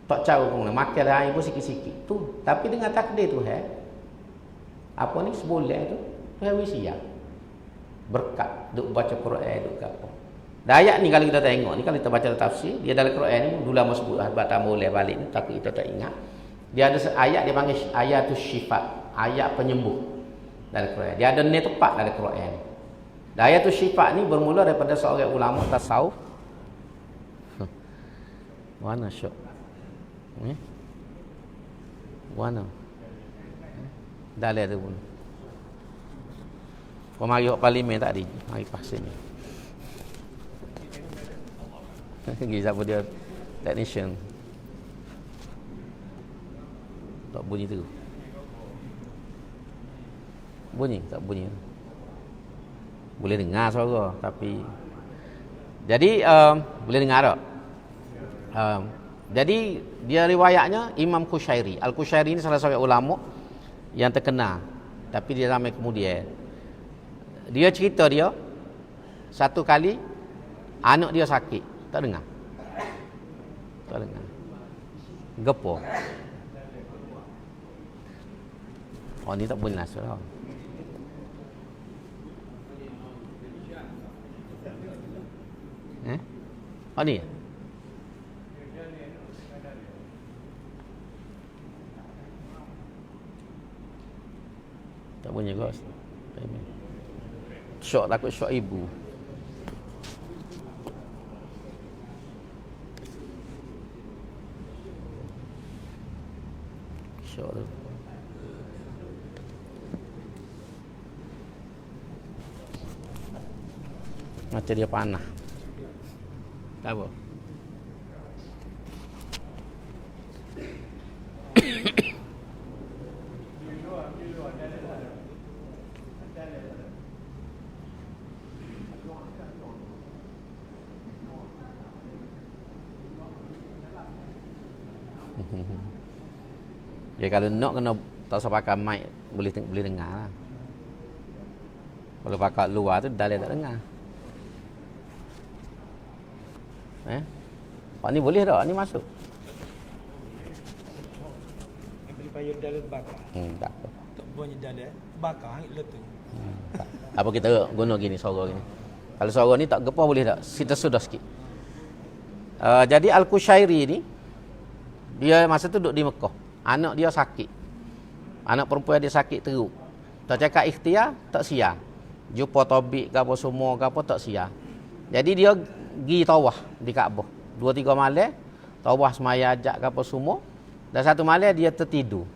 Tak cara pun makan air pun sikit-sikit tu. Tapi dengan takdir Tuhan, apa ni sebulan tu Tuhan beri siap berkat duk baca Quran duk apa. Dan ayat ni kalau kita tengok ni, kalau kita baca tafsir dia dalam Quran ni dulu lama sebut batang boleh balik ni takut kita tak ingat. Dia ada ayat dia panggil ayatus syifat, ayat penyembuh dalam Quran. Dia ada ni tepat dalam Quran. Dan ayatus syifat ni bermula daripada seorang ulama tasawuf. Mana syok? Mana? Dah lihat tu pun. Kau mari hok parlimen tadi. Mari pasal ni. Siapa dia technician. Tak bunyi tu. Bunyi, tak bunyi. Boleh dengar suara tapi jadi boleh dengar tak? Jadi dia riwayatnya Imam Qushairi. Al-Qushairi ni salah seorang ulama yang terkenal, tapi dia ramai kemudian. Dia cerita dia satu kali anak dia sakit, tak dengar. Gepo. Oh ni tak boleh nasib lah. Oh ni. Tak bunyi gos. Syok, takut syok ibu. Syok tu. Macam dia panah. Tak apa. Ya kalau nak kena tak usah pakai mic, boleh dengar lah. Kalau pakai luar tu dah tak dengar. Pak ni boleh tak? Ni masuk. Beli payung dalam bakar. Tak apa. Tak bunyi dalam bakar letup. Apa kita guna gini suara gini. Kalau suara ni tak gepah boleh tak? Kita sudah sikit. Jadi Al-Qushairi ni dia masa tu duduk di Mekah. Anak dia sakit. Anak perempuan dia sakit teruk. Tak cakap ikhtiar, tak sia. Jumpa tabib ke apa semua ke apa tak sia. Jadi dia pergi tawaf di Kaabah. 2-3 malam tawaf semaya ajak ke apa semua. Dan satu malam dia tertidur.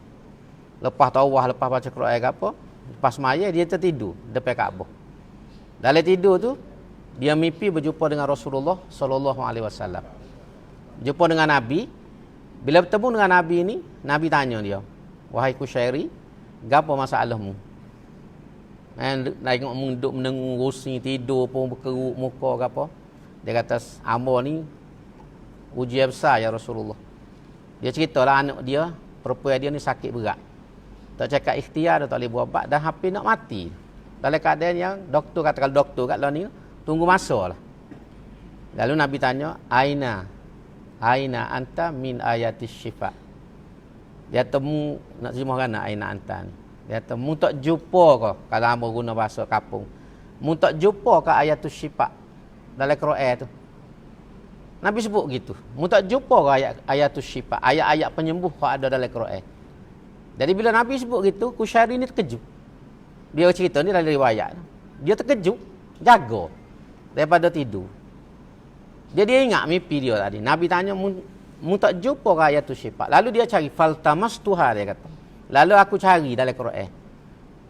Lepas tawaf, lepas baca Quran ke apa, lepas semaya dia tertidur depan Kaabah. Dalam tidur tu dia mimpi berjumpa dengan Rasulullah sallallahu alaihi wasallam. Jumpa dengan Nabi. Bila bertemu dengan Nabi ni, Nabi tanya dia, "Wahai Qushairi, gapo masalahmu?" Tengok duduk menengusi tidur pun berkeruk muka ke apa. Dia kata, "Hamba ni ujian besar ya Rasulullah." Dia ceritalah anak dia, perempuan dia ni sakit berat. Tak cakap ikhtiar, dia tak boleh buat ubat, dah hampir nak mati. Dalam keadaan yang doktor kata, kalau doktor kat luar ni, tunggu masa lah. Lalu Nabi tanya, Aina anta min ayatis syifa. Dia temu, nak terjemahkan nak aina anta ni. Dia temu tak jumpa ke, kalau hamba guna bahasa kapung. Mu tak jumpa ke ayatus syifa dalam Quran tu. Nabi sebut gitu. Mu tak jumpa ke ayatus syifa, ayat-ayat penyembuh yang ada dalam Quran. Jadi bila Nabi sebut gitu, Qushairi ni terkejut. Dia cerita ni dalam riwayat. Dia terkejut, jaga daripada tidur. Dia ingat mimpi dia tadi. Nabi tanya, mu tak jumpa ke ayatus syifa? Lalu dia cari, faltamastuha, dia kata. Lalu aku cari dalam Quran.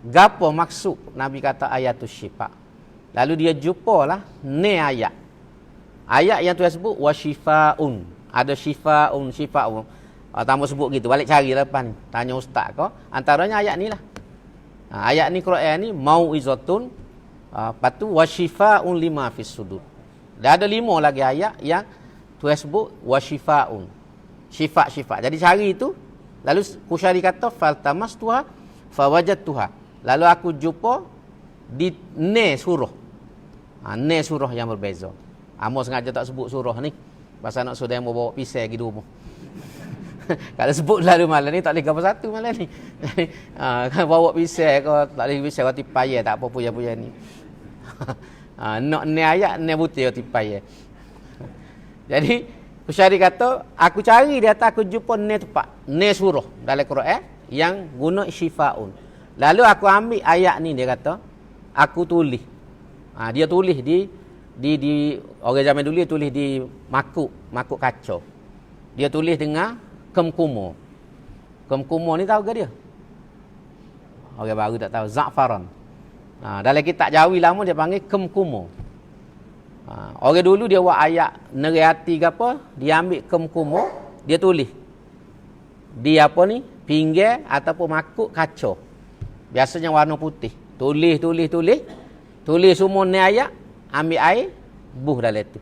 Gapo maksud Nabi kata ayatus syifa? Lalu dia jumpalah ni ayat. Ayat yang Tuhan sebut wasyifaun. Ada syifaun. Tambah sebut gitu. Balik cari lepas ni. Tanya ustaz kau. Antaranya ayat ni lah. Ayat ni Quran ni mau'izatun. Lepas tu wasyifaun lima fis sudur. Dah ada 5 lagi ayat yang Tuhan sebut wasyifaun. Syifa. Jadi cari itu. Lalu Qushairi kata faltamastuha fawajadtuha. Lalu aku jumpa di surah. Surah yang berbeza. Amo sengaja tak sebut surah ni. Pasal nak sudah yang bawa pisau pergi rumah. Kalau sebut lalu malam ni tak boleh gambar satu malam ni. Kalau bawa pisau kau tak boleh pisau kau tipaya tak apa puya-puya ni. Nak ni ayat ni putih tipaya. Jadi Qushairi kata, aku cari di atas, aku jumpa ni tepat. Ni surah dalam Quran yang guna syifaun. Lalu aku ambil ayat ni, dia kata, aku tulis. Dia tulis di orang zaman dulu dia tulis di makuk kaca. Dia tulis dengan kemkumo. Kemkumo ni tahu ke dia? Orang baru tak tahu. Za'faran. Dalam kitab Jawi lama dia panggil kemkumo. Orang dulu dia buat ayat nerihati ke apa, dia ambil kemkumo, dia tulis. Di apa ni? Pinggir ataupun makuk kaca. Biasanya warna putih. Tulis semua ni ayat, ambil air, buh dalam tu.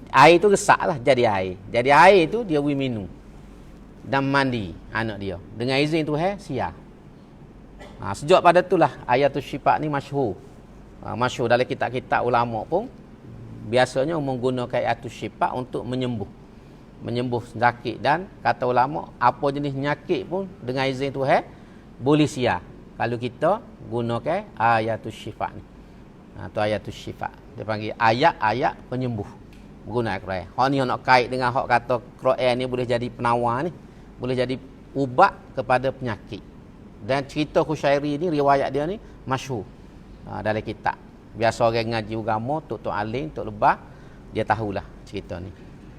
Air tu resaklah jadi air. Jadi air tu dia boleh minum. Dan mandi anak dia. Dengan izin Tuhan, siap. Sejak pada itulah ayatul syifa ni masyhur. Masyhur dalam kitab-kitab ulama pun biasanya menggunakan ayatus syifa untuk menyembuh sakit, dan kata ulama apa jenis penyakit pun dengan izin Tuhan boleh siap kalau kita gunakan ayatus syifa ni. Tu ayatus syifa. Dia panggil ayat-ayat penyembuh menggunakan Quran. Hak ni nak kait dengan hak kata Quran ni boleh jadi penawar ni, boleh jadi ubat kepada penyakit. Dan cerita Khusyairi ni, riwayat dia ni masyhur dalam kitab. Biasa orang ngaji agama, tok alim, tok lebah, dia tahulah cerita ni.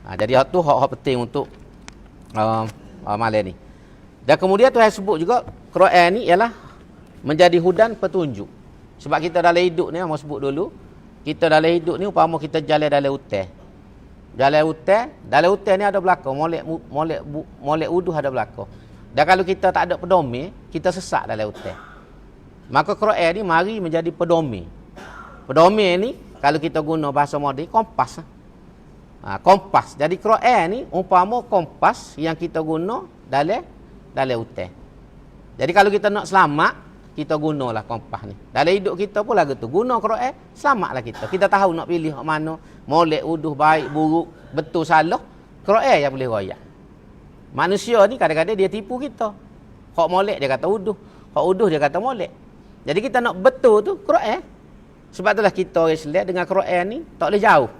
Jadi tu hak penting untuk malam ni. Dan kemudian Tuhan sebut juga Quran ni ialah menjadi hudan petunjuk. Sebab kita dalam hidup ni, mau sebut dulu, kita dalam hidup ni umpama kita jalan dalam hutan. Dalam hutan ni ada belakang, molek wuduh ada belakang. Dan kalau kita tak ada pedoman, kita sesat dalam hutan. Maka Quran ni mari menjadi pedoman. Pedoman ni kalau kita guna bahasa moden, kompas. Kompas. Jadi Quran ni umpama kompas yang kita guna dalam hutan. Jadi kalau kita nak selamat, kita gunalah kompas ni. Dalam hidup kita pun lagu tu. Guna Quran, selamatlah kita. Kita tahu nak pilih hak mana. Molek, wuduh, baik, buruk, betul, salah. Quran yang boleh royak. Manusia ni kadang-kadang dia tipu kita. Hak molek dia kata wuduh. Hak wuduh dia kata molek. Jadi kita nak betul tu Quran. Sebab itulah kita orang Islam dengan Quran ni tak boleh jauh.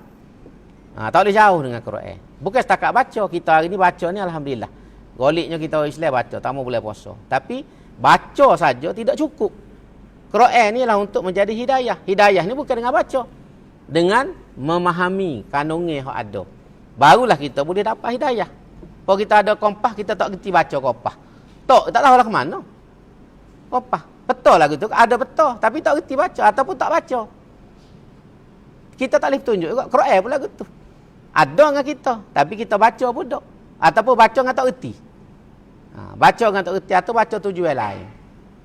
Tak boleh jauh dengan Quran. Bukan setakat baca. Kita hari ni baca ni alhamdulillah. Goliknya kita orang Islam baca. Tak mau boleh puasa. Tapi baca saja tidak cukup. Quran ni lah untuk menjadi hidayah. Hidayah ni bukan dengan baca. Dengan memahami kandungan yang ada. Barulah kita boleh dapat hidayah. Kalau kita ada kompas, kita tak kerti baca kompas. Tak tahu lah ke mana. Kompas. Betul lah gitu. Ada betul. Tapi tak kerti baca. Ataupun tak baca. Kita tak boleh tunjuk juga. Quran pula gitu. Ada dengan kita. Tapi kita baca pun tak. Ataupun baca dengan tak kerti. Baca dengan tak kerti atau baca tujuan lain.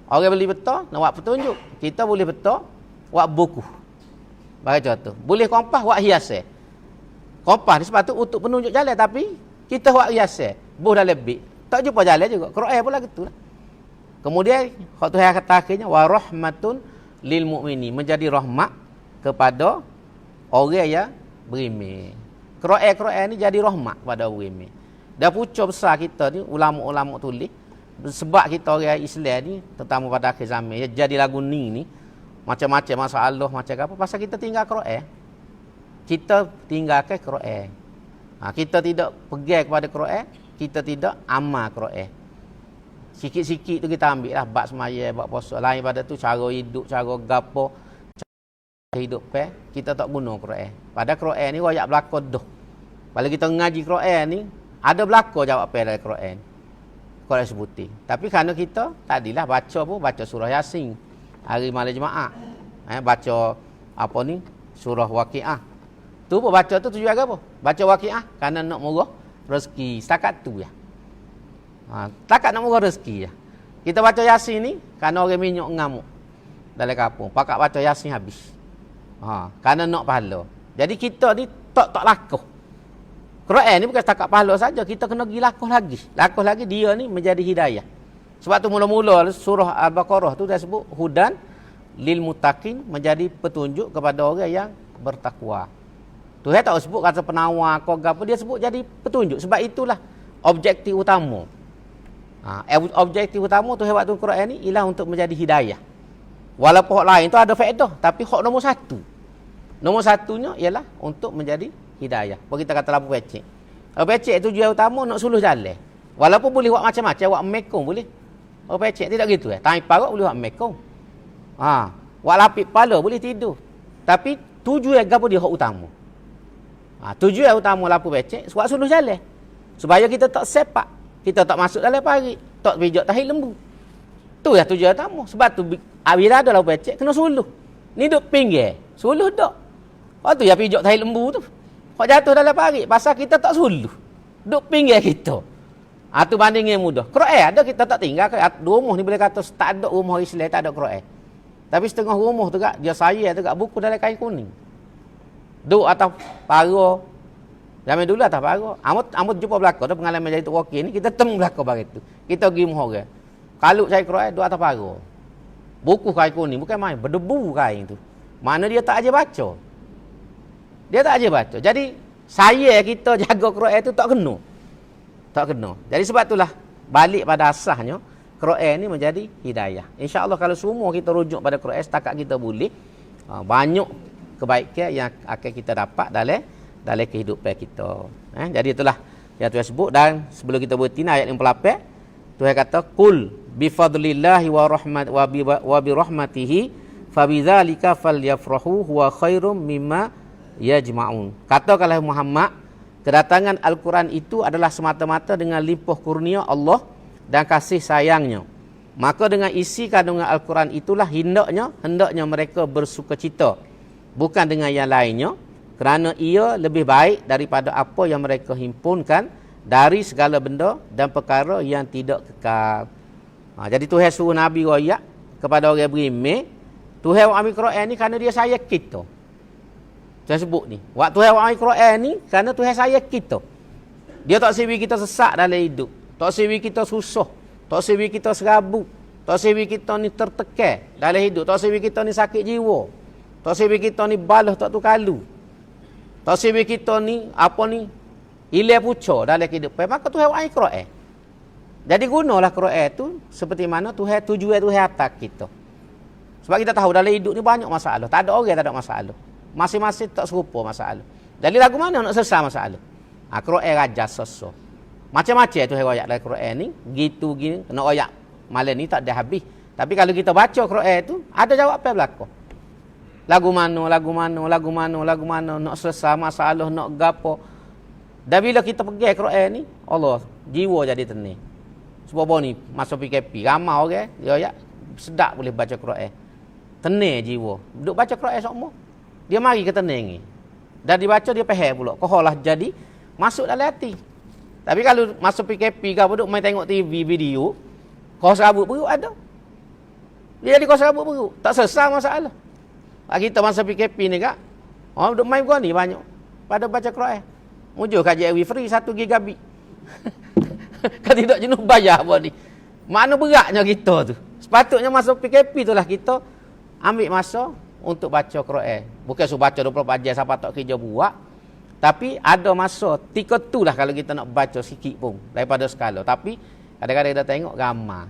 Orang boleh betul, nak buat petunjuk. Kita boleh betul, buat buku. Bagi contoh. Boleh kompas, buat hiasan. Kompas ni sebab tu untuk penunjuk jalan. Tapi kita buat hiasan. Buh dalam beg. Tak jumpa jalan juga. Quran pula gitu lah. Kemudian, hak Tuhan kata akhirnya, wa rahmatun lil mu'mini. Menjadi rahmat kepada orang yang beriman. Quran ni jadi rahmat kepada orang beriman. Dan pucuk besar kita ni, ulama-ulama tulis, sebab kita orang Islam ni, terutama pada akhir zaman, ya, jadi lagu ni, macam-macam masalah, macam apa, pasal kita tinggal Quran. Kita tinggalkan Quran. Kita tidak pergi kepada Quran, kita tidak amal Quran. Sikit-sikit tu kita ambil lah, bab semaya, bab puasa. Lain pada tu, cara hidup, cara gapo, cara hidup kita tak guna Quran. Pada Quran ni, royak belakang dah. Kalau kita ngaji Quran ni, ada belakang jawab dalam Quran. Quran sebutin. Tapi kerana kita tadilah baca pun baca surah Yasin hari malam Jumaat. Baca apa ni? Surah Waqiah. Tu pun baca tu tujuan apa? Baca Waqiah kerana nak murah rezeki. Setakat tu ya. Setakat nak murah rezeki ya. Kita baca Yasin ni kerana orang minyak ngamuk dalam kampung. Pakak baca Yasin habis. Kerana nak pahala. Jadi kita ni tak lakuh. Quran ni bukan setakat pahala saja, kita kena pergi lakuh lagi. Lakuh lagi dia ni menjadi hidayah. Sebab tu mula-mula surah Al-Baqarah tu dah sebut hudan lil muttaqin, menjadi petunjuk kepada orang yang bertakwa. Tuhan tak sebut kata penawar kau apa, dia sebut jadi petunjuk. Sebab itulah objektif utama. Objektif utama Tuhan waktu Quran ni ialah untuk menjadi hidayah. Walaupun hak lain tu ada faedah, tapi hak nombor satu. Nombor satunya ialah untuk menjadi hidayah. Kalau kita kata lampu pecek. Lampu pecek tujuan utama nak suluh jalan. Walaupun boleh buat macam-macam, buat mekong boleh. Lampu pecek tidak gitu Tangi parok boleh buat mekong. Buat lapik kepala boleh tidur. Tapi tujuan apa dia hak utama. Tujuan utama lampu pecek buat suluh jalan. Supaya kita tak sepak, kita tak masuk dalam parit, tak pijak tahi lembu. Tu ya tujuan utama. Sebab tu bila ada lampu pecek kena suluh. Ni duk pinggir, suluh dak. Waktu ya pijak tahi lembu tu. Kau jatuh dalam parit pasal kita tak suluh. Duk pinggir kita. Tu bandingnya mudah. Quran ada kita tak tinggal ke rumah ni, boleh kata tak ada rumah Islam tak ada Quran. Tapi setengah rumah tu dia saya tu buku dalam kain kuning. Duk atas pagar. Zaman dulu atas pagar. Amut jumpa belakang tu pengalaman jadi tok wakil ni, kita temu belakang barit tu. Kita pergi rumah orang. Kalau cari Quran duk atas pagar. Buku kain kuning bukan main, berdebu kain tu. Mana dia tak aja baca. Dia tak aja baca. Jadi saya kita jaga Quran tu tak kena. Tak kena. Jadi sebab itulah balik pada asasnya Quran ni menjadi hidayah. Insya-Allah kalau semua kita rujuk pada Quran setakat kita boleh, banyak kebaikan yang akan kita dapat dalam kehidupan kita. Jadi itulah yang Tuhan sebut. Dan sebelum kita berhenti ayat 58, Tuhan kata kul bi fadlillahi wa bi rahmatihi fabidzalika falyafrahu huwa khairum mimma yajma'un. Katakanlah Muhammad, kedatangan Al-Quran itu adalah semata-mata dengan limpah kurnia Allah dan kasih sayangnya. Maka dengan isi kandungan Al-Quran itulah hendaknya mereka bersukacita, bukan dengan yang lainnya, kerana ia lebih baik daripada apa yang mereka himpunkan dari segala benda dan perkara yang tidak kekal. Jadi Tuhan suruh Nabi royak kepada orang beriman, Tuhan ambil Quran ni kerana dia sayang kita. Saya sebut ni, waktu Tuhan ambil Quran ni kerana Tuhan sayang kita. Dia tak sebi kita sesak dalam hidup, tak sebi kita susah, tak sebi kita serabut, tak sebi kita ni tertekan dalam hidup, tak sebi kita ni sakit jiwa, tak sebi kita ni balah tak tu kalu, tak sebi kita ni hilang pucuk dalam kehidupan. Maka Tuhan ambil Quran. Jadi gunalah Quran tu seperti mana Tuhan tujuan Tuhan atas kita. Sebab kita tahu dalam hidup ni banyak masalah. Tak ada orang tak ada masalah. Masing-masing tak serupa masalah. Jadi lagu mana nak selesai masalah? Quran raja sesuatu. Macam-macam tu ayat dalam Quran ni, gitu gini, kena ayat malam ni tak ada habis. Tapi kalau kita baca Quran tu, ada jawapan belaka. Lagu mana nak selesai masalah, nak gapo. Dan bila kita pergi Quran ni, Allah, jiwa jadi tenang. Sebab ni masuk PKP, ramai orang, dia ayat sedap boleh baca Quran. Tenang jiwa. Duduk baca Quran semua. Dia mari ke tenang ni. Dan dibaca dia faham pula. Koholah jadi masuk dalam hati. Tapi kalau masuk PKP ke apa duk main tengok TV video, kau serabut perut ada. Dia jadi kau serabut perut. Tak selesai masalah. Kita masa PKP ni kak, duk main kau ni banyak. Pada baca Quran. Mujur kaji free 1 gigabit. Kan tidak jenuh bayar apa ni. Mana beratnya kita tu. Sepatutnya masuk PKP tu lah kita ambil masa untuk baca Quran. Bukan suruh baca 24 jam siapa tak kerja buat. Tapi ada masa, tika tu lah kalau kita nak baca sikit pun daripada skala. Tapi kadang-kadang kita tengok gambar.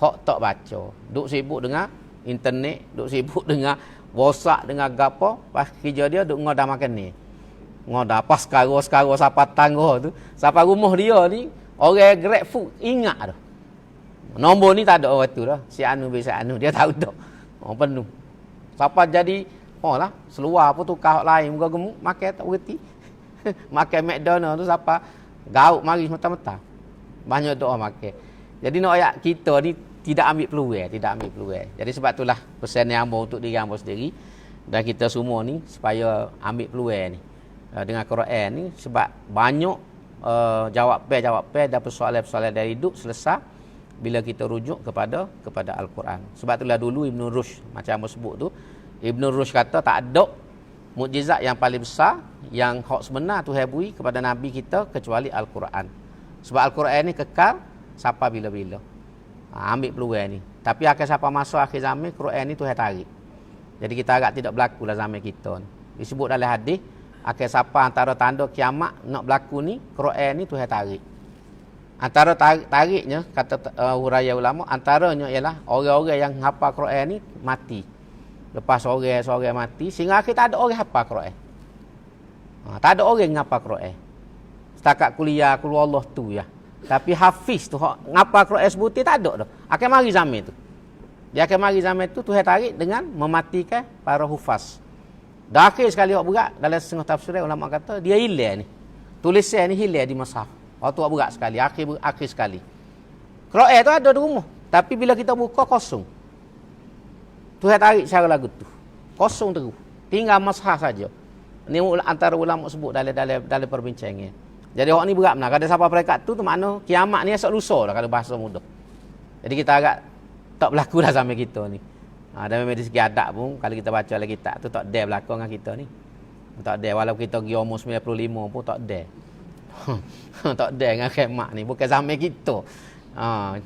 Hak tak baca. Duk sibuk dengan internet, duk sibuk dengan WhatsApp, dengan gapo. Pas kerja dia duk ngodah makan ni. Ngodah pas sekarang siapa tangga tu. Siapa rumah dia ni, orang grab food ingat dah. Nombor ni tak ada orang tu dah. Si Anu bisa Anu, dia tahu tak. Penuh. Siapa jadi lah, seluar apa tukar lain muka gemuk, makan tak berhenti. Makan McDonald tu siapa gauk mari mata-mata. Banyak doa makan. Jadi nak ayat kita ni tidak ambil peluang. Jadi sebab itulah pesan yang hamba untuk diri hamba sendiri dan kita semua ni supaya ambil peluang ni dengan Quran ni, sebab banyak jawapan dan persoalan-persoalan dari hidup selesai bila kita rujuk kepada Al-Quran. Sebab itulah dulu Ibn Rushd macam hamba sebut tu, Ibn Rushd kata tak ada mukjizat yang paling besar yang hak sebenar Tuhan beri kepada Nabi kita kecuali Al-Quran. Sebab Al-Quran ni kekal sampai bila-bila. Ambil peluang ni. Tapi akan siapa masuk akhir zaman, Quran ni Tuhan tarik. Jadi kita agak tidak berlaku lah zaman kita ni. Disebut dalam hadis, akan siapa antara tanda kiamat nak berlaku ni, Quran ni Tuhan tarik. Antara tariknya, kata huraian ulama, antaranya ialah orang-orang yang hafal Quran ni mati. Lepas orang mati, sehingga akhir tak ada orang hafal Quran. Tak ada orang yang hafal Quran. Setakat kuliah keluar Allah tu ya. Tapi hafiz tu hafal Quran sebutir tak ada dah. Akan mari zaman tu. Dia akan mari zaman tu Tuhan tarik dengan mematikan para hufaz. Dan akhir sekali hak berat dalam setengah tafsir ulama kata dia hilang ni. Tulisan ni hilang di mushaf. Waktu hak berat sekali, akhir sekali. Quran tu ada di rumah, tapi bila kita buka kosong. Tuhan tarik cara lagu tu. Kosong terus. Tinggal mushaf saja. Ni antara ulama sebut dalam perbincangan. Jadi hak ni berat benar. Kalau siapa perekat tu makna kiamat ni esok lusa lah kalau bahasa mudah. Jadi kita agak tak berlaku dah sampai kita ni. Dan memang dari segi adab pun kalau kita baca lagi kitab tu tak ada berlaku dengan kita ni. Tak ada walaupun kita pergi umur 95 pun tak ada. Tak ada dengan kiamat ni. Bukan sampai kita.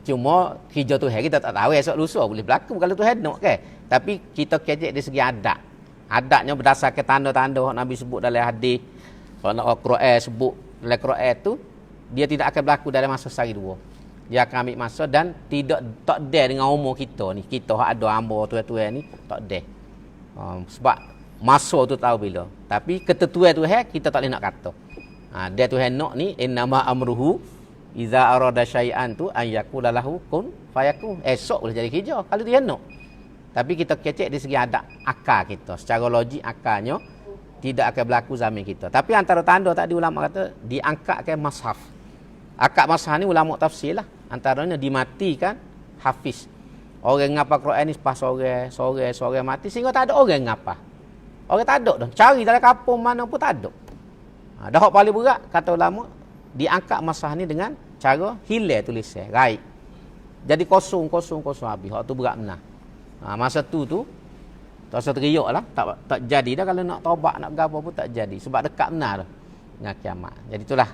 Cuma hijau Tuhan kita tak tahu esok lusa boleh berlaku kalau Tuhan nak kan. Tapi kita kecek dari segi adab. Adabnya berdasarkan tanda-tanda yang Nabi sebut dalam hadis. Kalau nak Quran sebut dalam Quran tu, dia tidak akan berlaku dalam masa sehari dua. Dia akan ambil masa dan tak ada dengan umur kita ni. Kita hak ada hamba Tuhan-Tuhan ni tak ada. Sebab masa tu tahu bila. Tapi ketentuan Tuhan kita tak boleh nak kata. Dia Tuhan nak ni innama amruhu Iza arada syai'an tu an yaqula lahu kun fayakun. Esok boleh jadi hijau kalau dia nak. Tapi kita kecek di segi adab akal kita. Secara logik akalnya tidak akan berlaku zaman kita. Tapi antara tanda tadi ulama kata diangkatkan mushaf. Akad mushaf ni ulama tafsir lah. Antaranya dimatikan hafiz. Orang ngapa Quran ni pas sore mati sehingga tak ada orang ngapa. Orang tak ada dah. Cari dalam kampung mana pun tak ada. Dah hak paling berat kata ulama diangkat mushaf ni dengan cara hilang tulisan, raib. Jadi kosong habis. Hak tu berat benar. Masa tu tak usah teriak lah, tak jadi dah kalau nak taubat nak gapo pun tak jadi sebab dekat benar dah dengan kiamat. Jadi itulah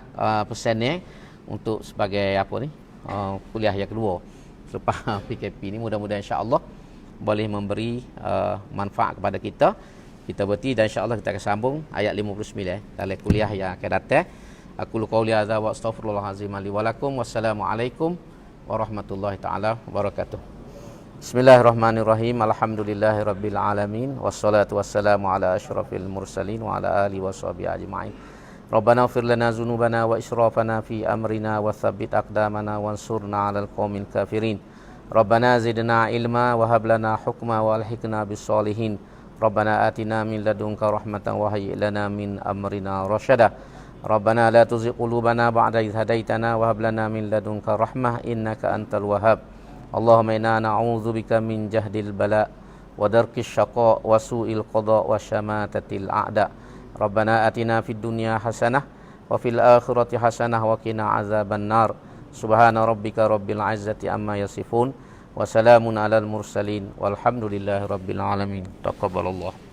pesan ni untuk sebagai apa ni kuliah yang kedua selepas PKP ni, mudah-mudahan insya-Allah boleh memberi manfaat kepada kita. Kita berhenti dan insya-Allah kita akan sambung ayat 59 dalam kuliah yang akan datang. Aku qauli hadza wa astaghfirullahalazim li wa lakum. Wassalamualaikum warahmatullahi taala wabarakatuh. Bismillahirrahmanirrahim. Alhamdulillahirabbil alamin wassalatu wassalamu ala asyrafil mursalin wa ala alihi washabihi ajmain. Rabbana ighfir lana dzunubana wa israfana fi amrina wa tsabbit aqdamana wansurna 'alal qaumil kafirin. Rabbana zidna ilma wa hab lana hukma wa alhiqna bis solihin. Rabbana atina min ladunka rahmatan wa hayyi lana min amrina rasyada. Rabbana la tuzigh qulubana ba'da idh hadaitana wa hab lana min ladunka rahmah innaka antal wahhab. Allahumma inna na'udzubika min jahdil bala wa darkis syaqa wa su'il qada wa syamatatil a'da. Rabbana atina fid dunya hasanah wa fil akhirati hasanah wa qina azaban nar. Subhana rabbika rabbil izzati amma yasifun wa salamun alal mursalin walhamdulillahi rabbil alamin. Taqabbalallah.